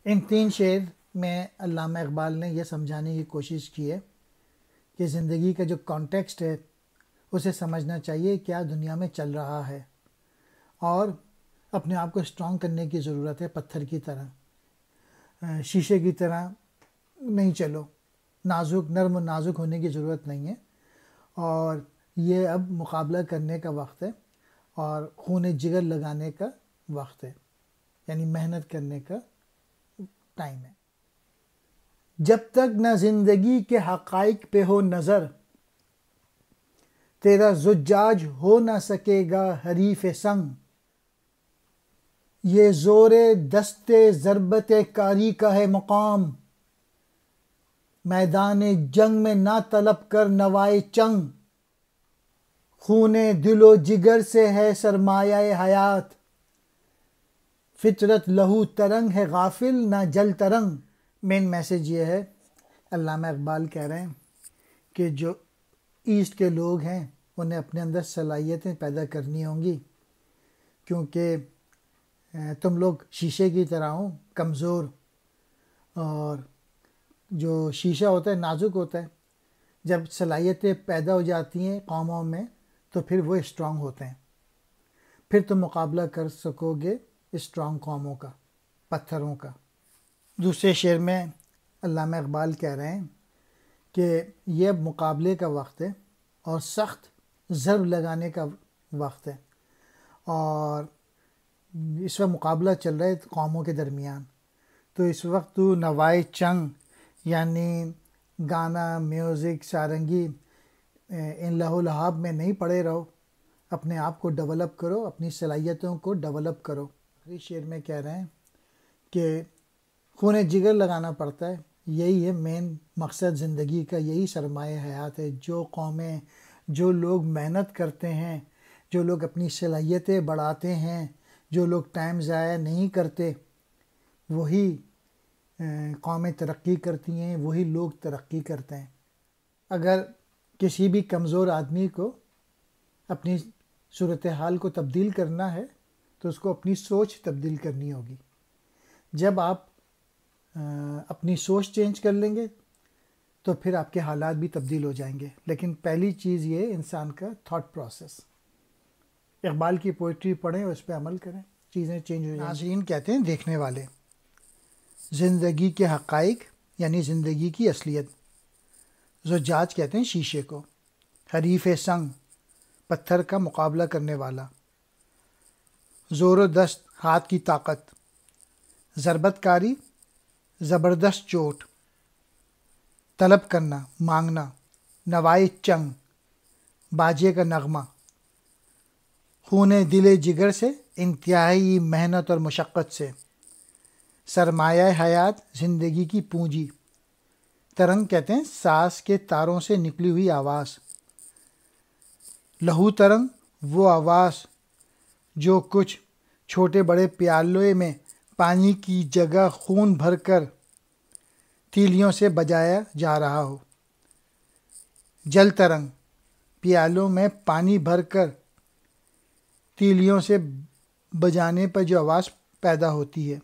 ان 3 شعر میں علامہ اقبال نے یہ سمجھانے کی کوشش کی ہے کہ زندگی کا جو کانٹیکسٹ ہے اسے سمجھنا چاہیے، کیا دنیا میں چل رہا ہے، اور اپنے آپ کو اسٹرانگ کرنے کی ضرورت ہے۔ پتھر کی طرح، شیشے کی طرح نہیں چلو، نرم و نازک ہونے کی ضرورت نہیں ہے، اور یہ اب مقابلہ کرنے کا وقت ہے اور خون جگر لگانے کا وقت ہے، یعنی محنت کرنے کا ٹائم ہے۔ جب تک نہ زندگی کے حقائق پہ ہو نظر، تیرا زجاج ہو نہ سکے گا حریف سنگ۔ یہ زور دست ضربت کاری کا ہے مقام، میدان جنگ میں نہ طلب کر نوائے چنگ۔ خون دل و جگر سے ہے سرمایہ حیات، فطرت لہو ترنگ ہے غافل نہ جل ترنگ۔ مین میسج یہ ہے، علامہ اقبال کہہ رہے ہیں کہ جو ایسٹ کے لوگ ہیں انہیں اپنے اندر صلاحیتیں پیدا کرنی ہوں گی، کیونکہ تم لوگ شیشے کی طرح ہو، کمزور، اور جو شیشہ ہوتا ہے نازک ہوتا ہے۔ جب صلاحیتیں پیدا ہو جاتی ہیں قوموں میں تو پھر وہ اسٹرانگ ہوتے ہیں، پھر تم مقابلہ کر سکو گے اسٹرانگ قوموں کا، پتھروں کا۔ دوسرے شعر میں علامہ اقبال کہہ رہے ہیں کہ یہ مقابلے کا وقت ہے اور سخت ضرب لگانے کا وقت ہے، اور اس وقت مقابلہ چل رہا ہے قوموں کے درمیان۔ تو اس وقت تو نوائے چنگ یعنی گانا، میوزک، سارنگی ان لہو و لہاب میں نہیں پڑے رہو، اپنے آپ کو ڈیولپ کرو، اپنی صلاحیتوں کو ڈیولپ کرو۔ آخری شعر میں کہہ رہے ہیں کہ خون جگر لگانا پڑتا ہے، یہی ہے مین مقصد زندگی کا، یہی سرمایہ حیات ہے۔ جو قومیں، جو لوگ محنت کرتے ہیں، جو لوگ اپنی صلاحیتیں بڑھاتے ہیں، جو لوگ ٹائم ضائع نہیں کرتے، وہی قومیں ترقی کرتی ہیں، وہی لوگ ترقی کرتے ہیں۔ اگر کسی بھی کمزور آدمی کو اپنی صورتحال کو تبدیل کرنا ہے تو اس کو اپنی سوچ تبدیل کرنی ہوگی۔ جب آپ اپنی سوچ چینج کر لیں گے تو پھر آپ کے حالات بھی تبدیل ہو جائیں گے، لیکن پہلی چیز یہ انسان کا تھاٹ پروسیس۔ اقبال کی پوئٹری پڑھیں اور اس پہ عمل کریں، چیزیں چینج ہو جائیں گی۔ ناظرین کہتے ہیں دیکھنے والے، زندگی کے حقائق یعنی زندگی کی اصلیت، زجاج کہتے ہیں شیشے کو، حریف سنگ پتھر کا مقابلہ کرنے والا، زور و دست ہاتھ کی طاقت، ضربت کاری زبردست چوٹ، طلب کرنا مانگنا، نوائے چنگ باجے کا نغمہ، خون دل جگر سے انتہائی محنت اور مشقت سے، سرمایہ حیات زندگی کی پونجی، ترنگ کہتے ہیں سانس کے تاروں سے نکلی ہوئی آواز، لہو ترنگ وہ آواز جو کچھ چھوٹے بڑے پیالے میں پانی کی جگہ خون بھر کر تیلیوں سے بجایا جا رہا ہو، جل ترنگ پیالوں میں پانی بھر کر تیلیوں سے بجانے پر جو آواز پیدا ہوتی ہے،